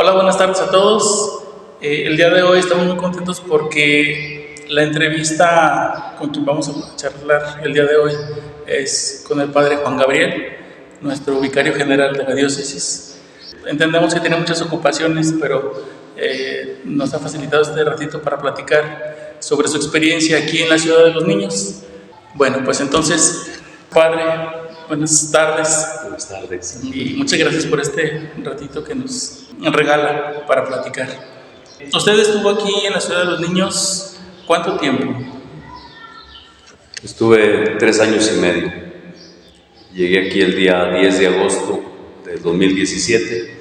Hola, buenas tardes a todos. El día de hoy estamos muy contentos porque la entrevista con quien vamos a charlar el día de hoy es con el padre Juan Gabriel, nuestro vicario general de la diócesis. Entendemos que tiene muchas ocupaciones, pero nos ha facilitado este ratito para platicar sobre su experiencia aquí en la Ciudad de los Niños. Bueno, pues entonces, padre, buenas tardes. Buenas tardes. Y muchas gracias por este ratito que nos regala para platicar. ¿Usted estuvo aquí en la Ciudad de los Niños cuánto tiempo? Estuve 3 años y medio. Llegué aquí el día 10 de agosto del 2017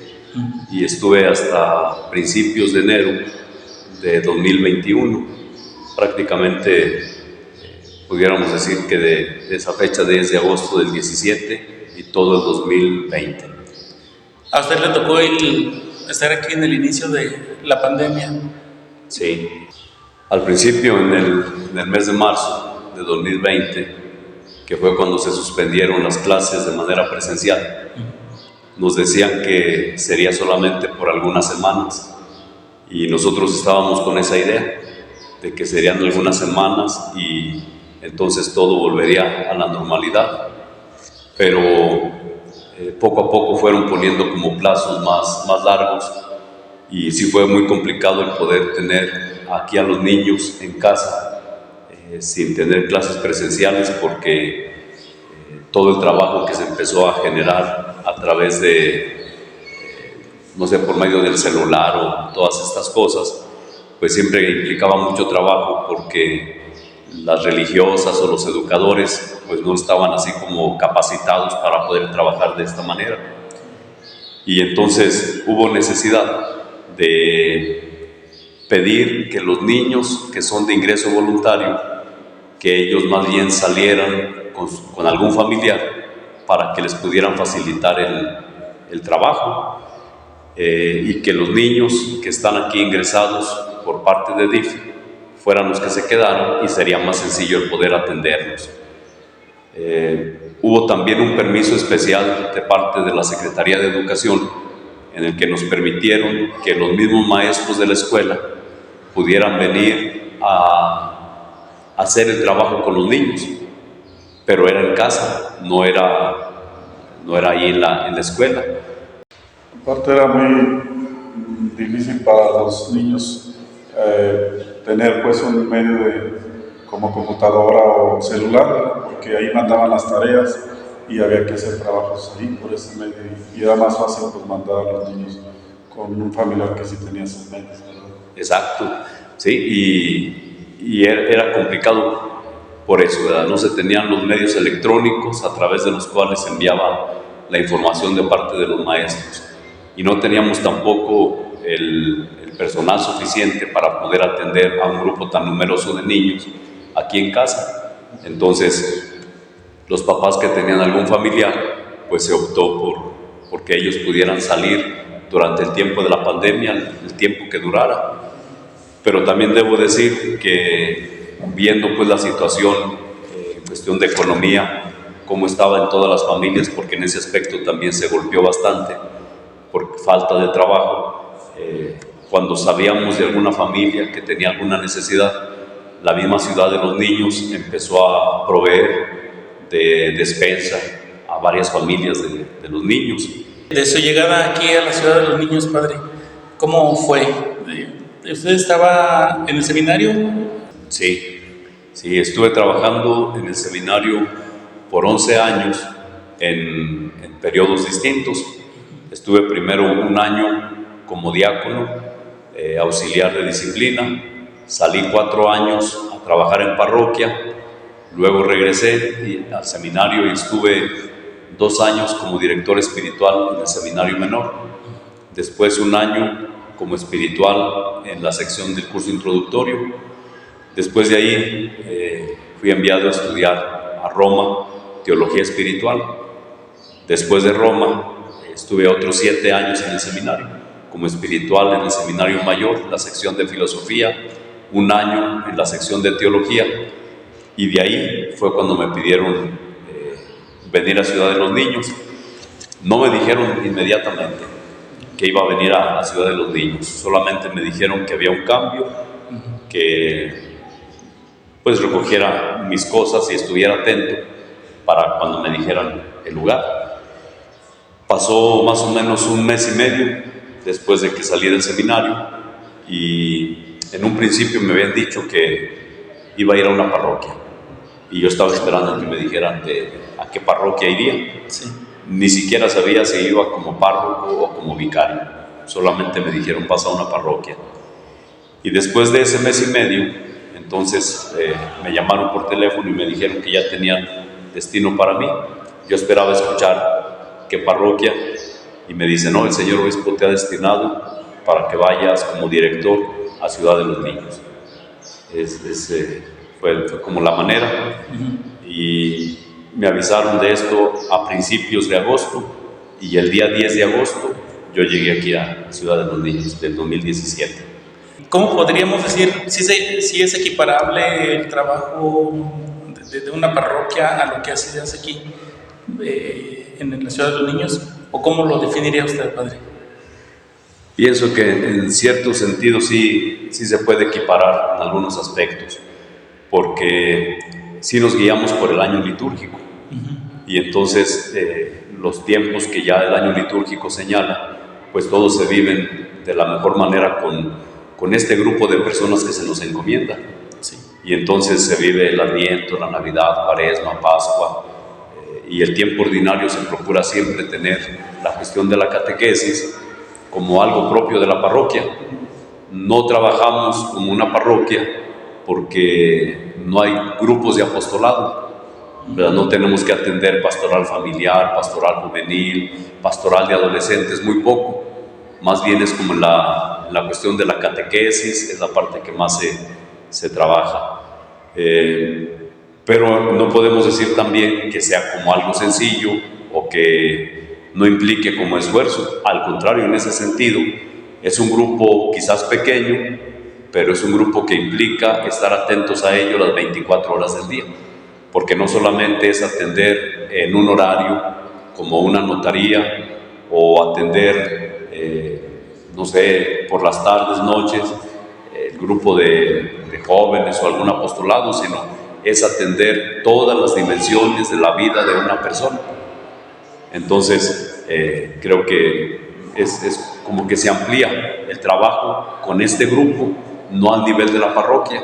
y estuve hasta principios de enero de 2021. Prácticamente pudiéramos decir que de esa fecha, 10 de agosto del 17 y todo el 2020. ¿A usted le tocó estar aquí en el inicio de la pandemia? Sí. Al principio, en el mes de marzo de 2020, que fue cuando se suspendieron las clases de manera presencial, nos decían que sería solamente por algunas semanas y nosotros estábamos con esa idea de que serían algunas semanas y entonces todo volvería a la normalidad, pero poco a poco fueron poniendo como plazos más largos y sí fue muy complicado el poder tener aquí a los niños en casa sin tener clases presenciales, porque todo el trabajo que se empezó a generar a través de, no sé, por medio del celular o todas estas cosas, pues siempre implicaba mucho trabajo, porque las religiosas o los educadores pues no estaban así como capacitados para poder trabajar de esta manera. Y entonces hubo necesidad de pedir que los niños que son de ingreso voluntario, que ellos más bien salieran con algún familiar para que les pudieran facilitar el trabajo, y que los niños que están aquí ingresados por parte de DIF fueran los que se quedaron y sería más sencillo el poder atenderlos. Hubo también un permiso especial de parte de la Secretaría de Educación, en el que nos permitieron que los mismos maestros de la escuela pudieran venir a hacer el trabajo con los niños, pero era en casa, no era ahí en la escuela. Aparte era muy difícil para los niños tener pues un medio como computadora o celular, porque ahí mandaban las tareas y había que hacer trabajos ahí por ese medio, y era más fácil pues mandar a los niños con un familiar que sí tenía esos medios, ¿verdad? Exacto, sí, y era complicado por eso, ¿verdad? No se tenían los medios electrónicos a través de los cuales se enviaba la información de parte de los maestros, y no teníamos tampoco el personal suficiente para poder atender a un grupo tan numeroso de niños aquí en casa. Entonces, los papás que tenían algún familiar, pues se optó porque ellos pudieran salir durante el tiempo de la pandemia, el tiempo que durara. Pero también debo decir que, viendo pues la situación en cuestión de economía, cómo estaba en todas las familias, porque en ese aspecto también se golpeó bastante por falta de trabajo, cuando sabíamos de alguna familia que tenía alguna necesidad, la misma Ciudad de los Niños empezó a proveer de despensa a varias familias de los niños. De su llegada aquí a la Ciudad de los Niños, padre, ¿cómo fue? ¿Usted estaba en el seminario? Sí, estuve trabajando en el seminario por 11 años en periodos distintos. Estuve primero un año como diácono, auxiliar de disciplina, salí 4 años a trabajar en parroquia, luego regresé al seminario y estuve 2 años como director espiritual en el seminario menor, después 1 año como espiritual en la sección del curso introductorio. Después de ahí fui enviado a estudiar a Roma teología espiritual. Después de Roma estuve otros 7 años en el seminario como espiritual en el seminario mayor, la sección de filosofía, 1 año en la sección de teología, y de ahí fue cuando me pidieron venir a Ciudad de los Niños. No me dijeron inmediatamente, que iba a venir a Ciudad de los Niños. Solamente me dijeron que había un cambio, que pues recogiera mis cosas y estuviera atento para cuando me dijeran el lugar. Pasó más o menos un mes y medio después de que salí del seminario, y en un principio me habían dicho que iba a ir a una parroquia, y yo estaba esperando que me dijeran a qué parroquia iría. Sí. Ni siquiera sabía si iba como párroco o como vicario, solamente me dijeron pasa a una parroquia. Y después de ese mes y medio, entonces me llamaron por teléfono y me dijeron que ya tenían destino para mí. Yo esperaba escuchar qué parroquia, y me dicen, no, el señor obispo te ha destinado para que vayas como director a Ciudad de los Niños. Fue como la manera. Y me avisaron de esto a principios de agosto, y el día 10 de agosto yo llegué aquí a Ciudad de los Niños del 2017. ¿Cómo podríamos decir si es equiparable el trabajo de una parroquia a lo que hacías aquí en la Ciudad de los Niños? ¿O cómo lo definiría usted, padre? Pienso que en cierto sentido sí se puede equiparar en algunos aspectos, porque sí nos guiamos por el año litúrgico. Y entonces los tiempos que ya el año litúrgico señala, pues todos se viven de la mejor manera con este grupo de personas que se nos encomienda. Sí. Y entonces se vive el Adviento, la Navidad, Cuaresma, Pascua, y el tiempo ordinario se procura siempre tener la cuestión de la catequesis como algo propio de la parroquia. No trabajamos como una parroquia porque no hay grupos de apostolado, ¿verdad? No tenemos que atender pastoral familiar, pastoral juvenil, pastoral de adolescentes, muy poco. Más bien es como la cuestión de la catequesis, es la parte que más se trabaja. Pero no podemos decir también que sea como algo sencillo o que no implique como esfuerzo. Al contrario, en ese sentido, es un grupo quizás pequeño, pero es un grupo que implica estar atentos a ello las 24 horas del día, porque no solamente es atender en un horario como una notaría o atender, no sé, por las tardes, noches, el grupo de jóvenes o algún apostolado, sino es atender todas las dimensiones de la vida de una persona. Entonces, creo que es como que se amplía el trabajo con este grupo, no al nivel de la parroquia,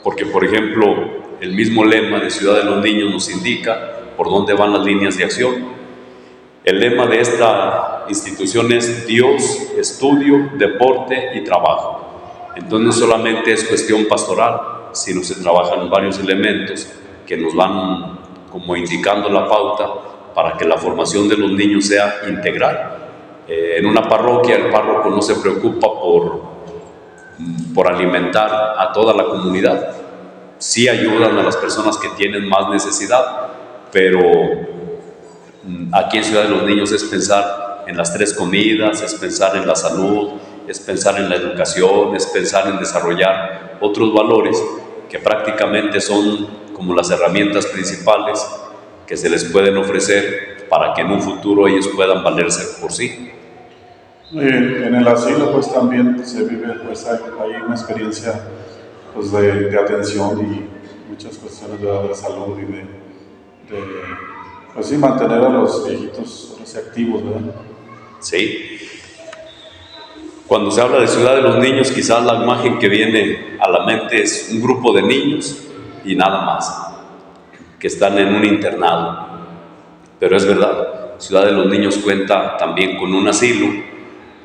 porque, por ejemplo, el mismo lema de Ciudad de los Niños nos indica por dónde van las líneas de acción. El lema de esta institución es Dios, estudio, deporte y trabajo. Entonces no solamente es cuestión pastoral, sino se trabajan varios elementos que nos van como indicando la pauta para que la formación de los niños sea integral. En una parroquia el párroco no se preocupa por alimentar a toda la comunidad. Sí ayudan a las personas que tienen más necesidad, pero aquí en Ciudad de los Niños es pensar en las 3 comidas, es pensar en la salud, es pensar en la educación, es pensar en desarrollar otros valores que prácticamente son como las herramientas principales que se les pueden ofrecer para que en un futuro ellos puedan valerse por sí. En el asilo pues también se vive, pues hay una experiencia pues de atención y muchas cuestiones de salud y de pues sí, mantener a los viejitos activos, ¿verdad? Sí. Cuando se habla de Ciudad de los Niños, quizás la imagen que viene a la mente es un grupo de niños y nada más, que están en un internado. Pero es verdad, Ciudad de los Niños cuenta también con un asilo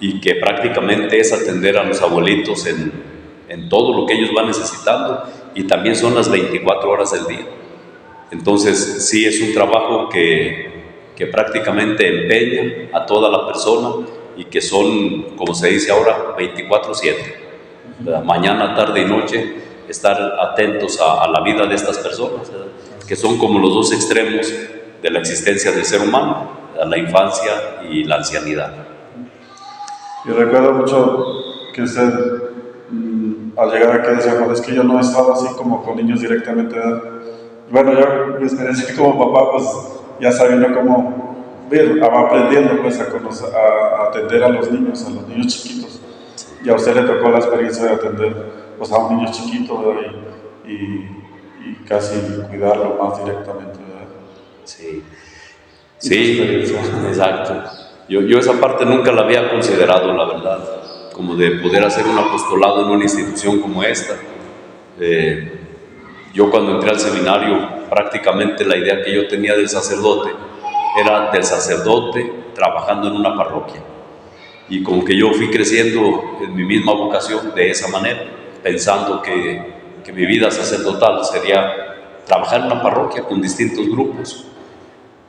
y que prácticamente es atender a los abuelitos en todo lo que ellos van necesitando, y también son las 24 horas del día. Entonces sí es un trabajo que prácticamente empeña a toda la persona y que son, como se dice ahora, 24/7. Mañana, tarde y noche estar atentos a la vida de estas personas, ¿verdad? Que son como los dos extremos de la existencia del ser humano, la infancia y la ancianidad. Y recuerdo mucho que usted al llegar aquí decía, pues es que yo no he estado así como con niños directamente, ¿verdad? Bueno, yo mi experiencia como papá, pues ya sabiendo va aprendiendo pues a atender a los niños chiquitos. Y a usted le tocó la experiencia de atender pues, a un niño chiquito, ¿verdad? Y casi cuidarlo más directamente, ¿verdad? Sí, sí, exacto. Yo esa parte nunca la había considerado, la verdad, como de poder hacer un apostolado en una institución como esta. Yo cuando entré al seminario, prácticamente la idea que yo tenía del sacerdote era del sacerdote trabajando en una parroquia. Y como que yo fui creciendo en mi misma vocación de esa manera, pensando que mi vida sacerdotal sería trabajar en una parroquia con distintos grupos.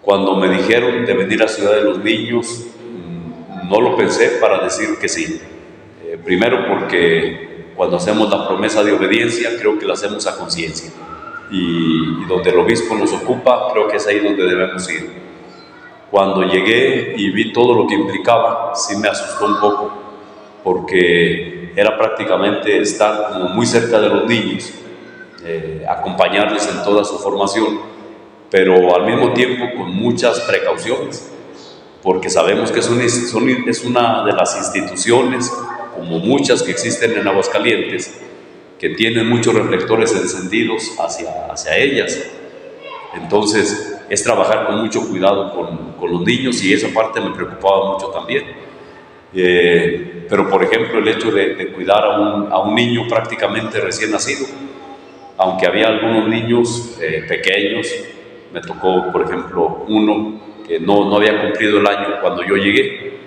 Cuando me dijeron de venir a Ciudad de los Niños, no lo pensé para decir que sí. Primero porque cuando hacemos la promesa de obediencia, creo que la hacemos a conciencia. Y donde el obispo nos ocupa, creo que es ahí donde debemos ir. Cuando llegué y vi todo lo que implicaba, sí me asustó un poco, porque era prácticamente estar como muy cerca de los niños, acompañarles en toda su formación, pero al mismo tiempo con muchas precauciones, porque sabemos que es una de las instituciones, como muchas que existen en Aguascalientes, que tienen muchos reflectores encendidos hacia ellas. Entonces es trabajar con mucho cuidado con los niños, y esa parte me preocupaba mucho también. Pero por ejemplo el hecho de cuidar a un niño prácticamente recién nacido, aunque había algunos niños pequeños, me tocó por ejemplo uno que no había cumplido el año cuando yo llegué,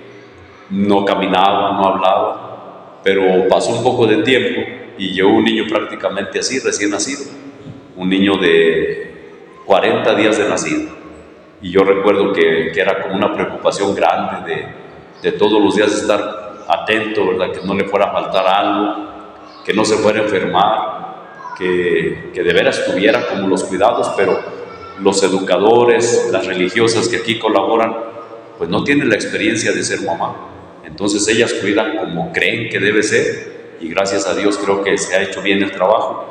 no caminaba, no hablaba, pero pasó un poco de tiempo y llegó un niño prácticamente así, recién nacido, un niño de 40 días de nacido. Y yo recuerdo que era como una preocupación grande de todos los días estar atento, ¿verdad? Que no le fuera a faltar algo, que no se fuera a enfermar, que de veras tuviera como los cuidados, pero los educadores, las religiosas que aquí colaboran, pues no tienen la experiencia de ser mamá. Entonces ellas cuidan como creen que debe ser, y gracias a Dios creo que se ha hecho bien el trabajo,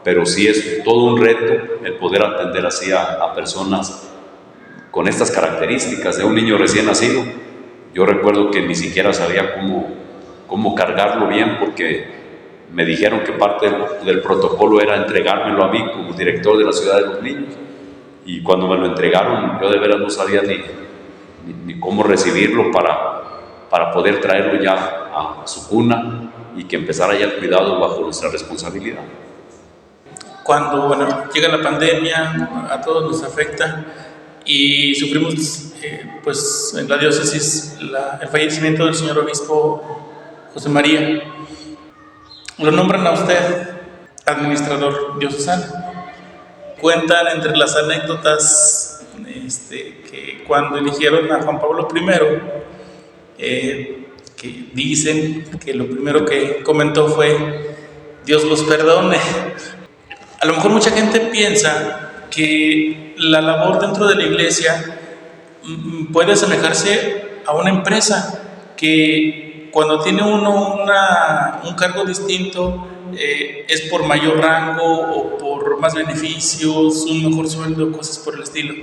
pero sí es todo un reto el poder atender así a personas con estas características de un niño recién nacido. Yo recuerdo que ni siquiera sabía cómo cargarlo bien, porque me dijeron que parte del protocolo era entregármelo a mí como director de la Ciudad de los Niños, y cuando me lo entregaron yo de veras no sabía ni cómo recibirlo para poder traerlo ya a su cuna y que empezara ya el cuidado bajo nuestra responsabilidad. Cuando llega la pandemia, a todos nos afecta y sufrimos pues en la diócesis el fallecimiento del señor obispo José María. Lo nombran a usted administrador diocesano. Cuentan entre las anécdotas que cuando eligieron a Juan Pablo I, que dicen que lo primero que comentó fue: Dios los perdone. A lo mejor mucha gente piensa que la labor dentro de la iglesia puede asemejarse a una empresa, que cuando tiene uno un cargo distinto es por mayor rango o por más beneficios, un mejor sueldo, cosas por el estilo.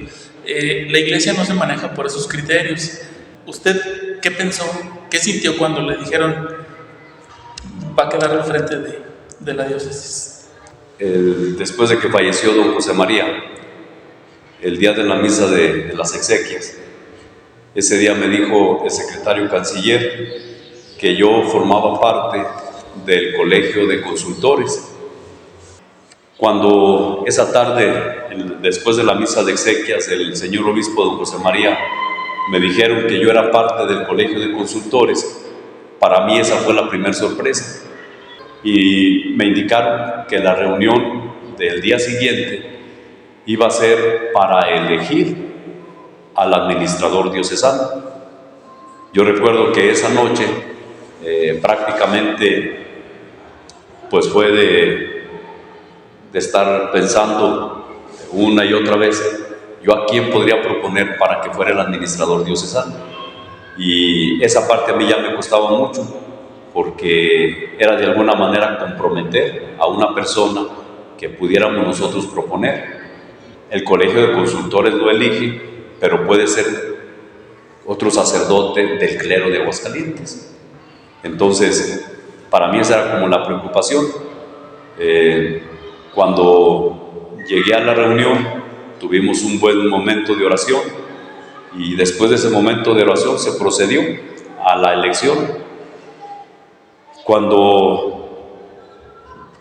La iglesia no se maneja por esos criterios. ¿Usted qué pensó? ¿Qué sintió cuando le dijeron va a quedar al frente de la diócesis? Después de que falleció don José María, el día de la misa de las exequias, ese día me dijo el secretario canciller que yo formaba parte del colegio de consultores. Cuando esa tarde, después de la misa de exequias, el señor obispo don José María me dijeron que yo era parte del colegio de consultores, para mí esa fue la primera sorpresa. Y me indicaron que la reunión del día siguiente iba a ser para elegir al administrador diocesano. Yo recuerdo que esa noche prácticamente pues fue de estar pensando una y otra vez yo a quién podría proponer para que fuera el administrador diocesano, y esa parte a mí ya me costaba mucho, porque era de alguna manera comprometer a una persona que pudiéramos nosotros proponer. El colegio de consultores lo elige, pero puede ser otro sacerdote del clero de Aguascalientes. Entonces, para mí esa era como la preocupación. Cuando llegué a la reunión, tuvimos un buen momento de oración y después de ese momento de oración se procedió a la elección. Cuando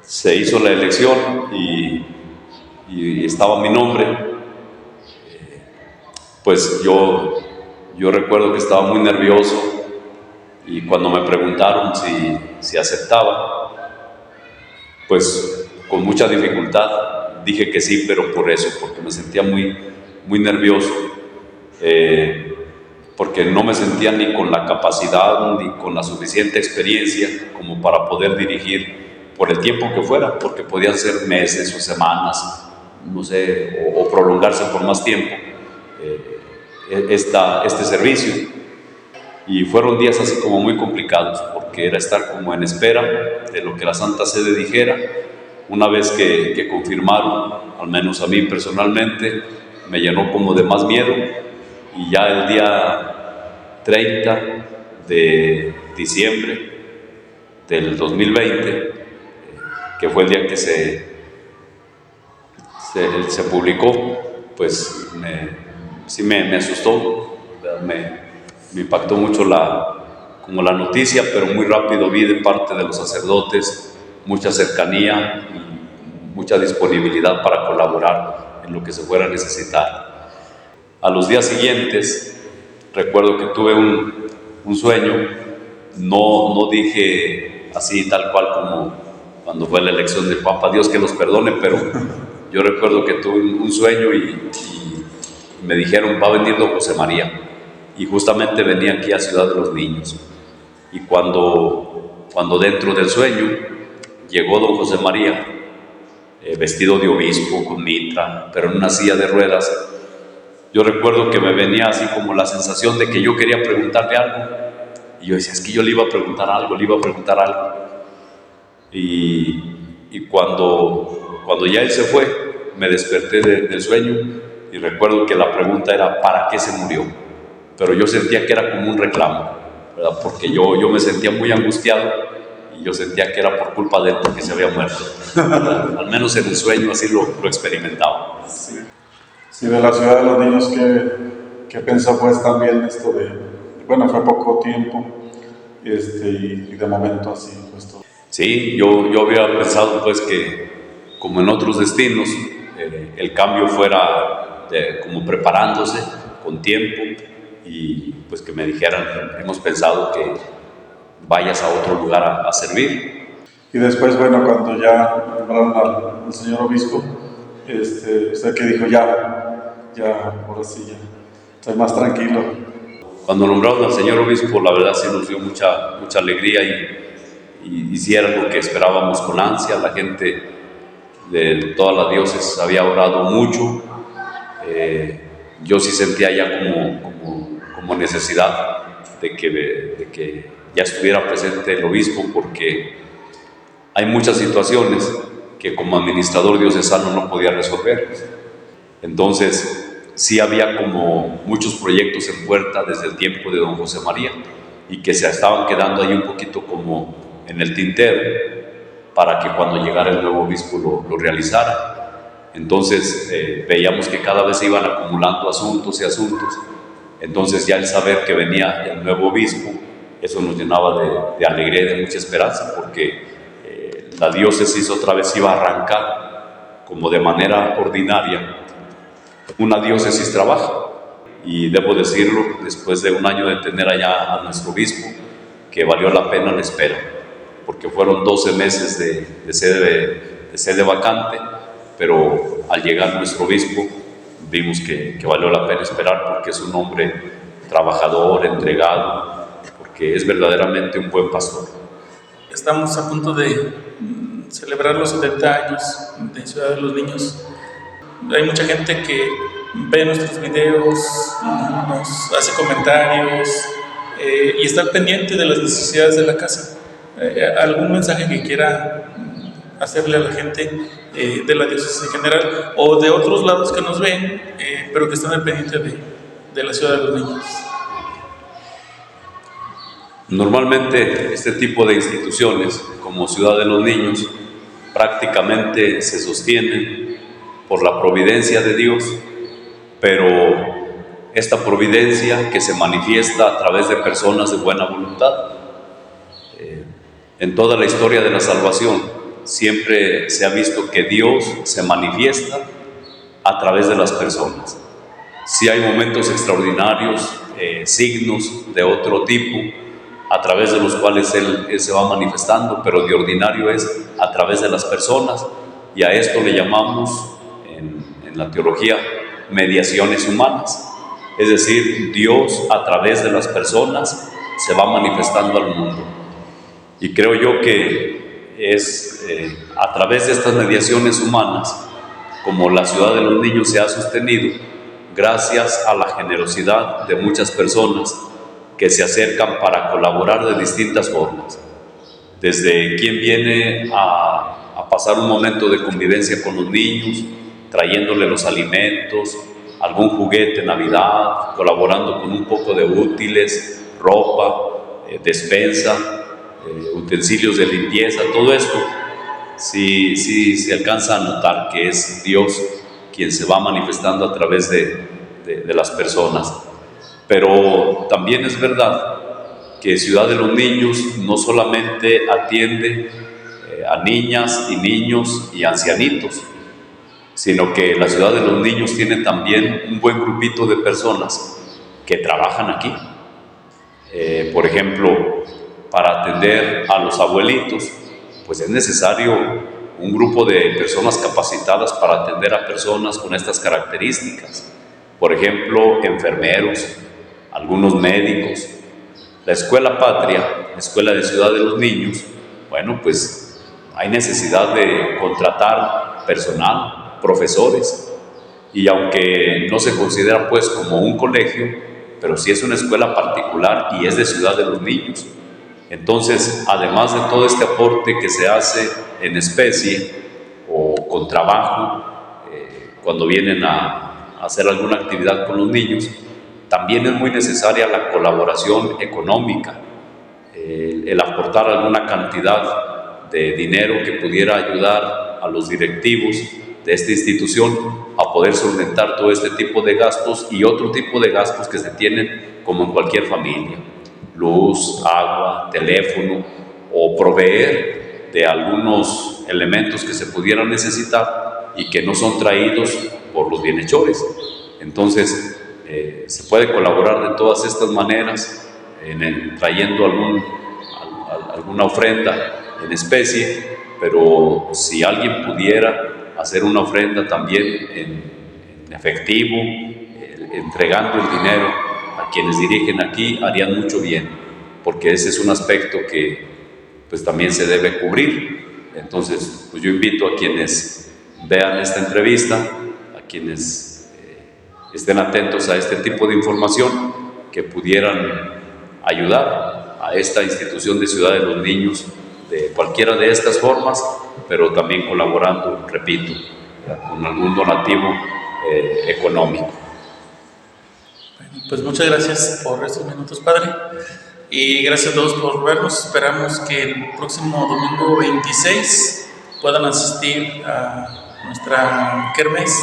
se hizo la elección y estaba mi nombre, pues yo recuerdo que estaba muy nervioso y cuando me preguntaron si aceptaba, pues con mucha dificultad dije que sí, pero por eso, porque me sentía muy nervioso, porque no me sentía ni con la capacidad ni con la suficiente experiencia como para poder dirigir por el tiempo que fuera, porque podían ser meses o semanas, no sé, o prolongarse por más tiempo este servicio. Y fueron días así como muy complicados, porque era estar como en espera de lo que la Santa Sede dijera. Una vez que confirmaron, al menos a mí personalmente, me llenó como de más miedo, y ya el día 30 de diciembre del 2020, que fue el día que se publicó, pues sí me asustó, me impactó mucho como la noticia, pero muy rápido vi de parte de los sacerdotes mucha cercanía y mucha disponibilidad para colaborar en lo que se fuera a necesitar. A los días siguientes, recuerdo que tuve un sueño, no dije así tal cual como cuando fue la elección del Papa, Dios que los perdone, pero yo recuerdo que tuve un sueño y me dijeron, va a venir don José María. Y justamente venía aquí a Ciudad de los Niños. Y cuando dentro del sueño llegó don José María, vestido de obispo, con mitra, pero en una silla de ruedas, yo recuerdo que me venía así como la sensación de que yo quería preguntarle algo. Y yo decía, es que yo le iba a preguntar algo. Y cuando ya él se fue, me desperté del sueño y recuerdo que la pregunta era, ¿para qué se murió? Pero yo sentía que era como un reclamo, ¿verdad? Porque yo me sentía muy angustiado y yo sentía que era por culpa de él porque se había muerto, ¿verdad? Al menos en el sueño así lo experimentaba. Sí, de la Ciudad de los Niños, ¿qué pensó pues también esto bueno, fue poco tiempo y de momento así pues todo? Sí, yo había pensado pues que como en otros destinos, el cambio fuera como preparándose con tiempo, y pues que me dijeran, hemos pensado que vayas a otro lugar a servir. Y después, bueno, cuando ya nombraron al señor obispo, usted que dijo, ahora sí, ya estoy más tranquilo. Cuando nombraron al señor obispo, la verdad sí nos dio mucha alegría y sí era lo que esperábamos con ansia. La gente de toda la diócesis había orado mucho. Yo sí sentía ya como necesidad de que ya estuviera presente el obispo, porque hay muchas situaciones que como administrador diocesano no podía resolver. Entonces sí había como muchos proyectos en puerta desde el tiempo de don José María y que se estaban quedando ahí un poquito como en el tintero para que cuando llegara el nuevo obispo lo realizara. Entonces veíamos que cada vez se iban acumulando asuntos. Entonces ya el saber que venía el nuevo obispo, eso nos llenaba de alegría y de mucha esperanza, porque la diócesis otra vez iba a arrancar como de manera ordinaria. Una diócesis trabaja, y debo decirlo, después de un año de tener allá a nuestro obispo, que valió la pena la espera, porque fueron 12 meses de sede vacante, pero al llegar nuestro obispo vimos que valió la pena esperar, porque es un hombre trabajador, entregado, porque es verdaderamente un buen pastor. Estamos a punto de celebrar los 70 años de Ciudad de los Niños. Hay mucha gente que ve nuestros videos, nos hace comentarios y está pendiente de las necesidades de la casa. ¿Algún mensaje que quiera hacerle a la gente de la diócesis en general o de otros lados que nos ven, pero que están al pendiente de la Ciudad de los Niños? Normalmente este tipo de instituciones, como Ciudad de los Niños, prácticamente se sostienen por la providencia de Dios, pero esta providencia que se manifiesta a través de personas de buena voluntad. En toda la historia de la salvación siempre se ha visto que Dios se manifiesta a través de las personas. Sí hay momentos extraordinarios, signos de otro tipo, a través de los cuales Él se va manifestando, pero de ordinario es a través de las personas, y a esto le llamamos en la teología mediaciones humanas. Es decir, Dios a través de las personas se va manifestando al mundo. Y creo yo que es a través de estas mediaciones humanas como la Ciudad de los Niños se ha sostenido, gracias a la generosidad de muchas personas que se acercan para colaborar de distintas formas. Desde quien viene a pasar un momento de convivencia con los niños, trayéndole los alimentos, algún juguete, Navidad, colaborando con un poco de útiles, ropa, despensa, utensilios de limpieza, todo esto, sí se alcanza a notar que es Dios quien se va manifestando a través de las personas. Pero también es verdad que Ciudad de los Niños no solamente atiende a niñas y niños y ancianitos, sino que la Ciudad de los Niños tiene también un buen grupito de personas que trabajan aquí. Por ejemplo, para atender a los abuelitos, pues es necesario un grupo de personas capacitadas para atender a personas con estas características. Por ejemplo, enfermeros, algunos médicos. La Escuela Patria, Escuela de Ciudad de los Niños, bueno, pues hay necesidad de contratar personal, profesores, y aunque no se considera pues como un colegio, pero sí es una escuela particular y es de Ciudad de los Niños. Entonces, además de todo este aporte que se hace en especie o con trabajo, cuando vienen a hacer alguna actividad con los niños, también es muy necesaria la colaboración económica, el aportar alguna cantidad de dinero que pudiera ayudar a los directivos de esta institución a poder solventar todo este tipo de gastos y otro tipo de gastos que se tienen como en cualquier familia: luz, agua, teléfono, o proveer de algunos elementos que se pudieran necesitar y que no son traídos por los bienhechores. Entonces, se puede colaborar de todas estas maneras, trayendo alguna ofrenda en especie, pero si alguien pudiera hacer una ofrenda también en efectivo, entregando el dinero a quienes dirigen aquí, harían mucho bien, porque ese es un aspecto que pues también se debe cubrir. Entonces, pues yo invito a quienes vean esta entrevista, a quienes estén atentos a este tipo de información, que pudieran ayudar a esta institución de Ciudad de los Niños de cualquiera de estas formas, pero también colaborando, repito, con algún donativo económico. Pues muchas gracias por estos minutos, Padre, y gracias a todos por vernos. Esperamos que el próximo domingo 26 puedan asistir a nuestra kermés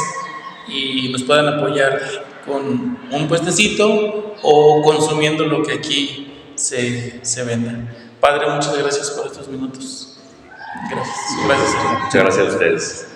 y nos puedan apoyar con un puestecito o consumiendo lo que aquí se venda. Padre, muchas gracias por estos minutos. Gracias. Muchas gracias a ustedes.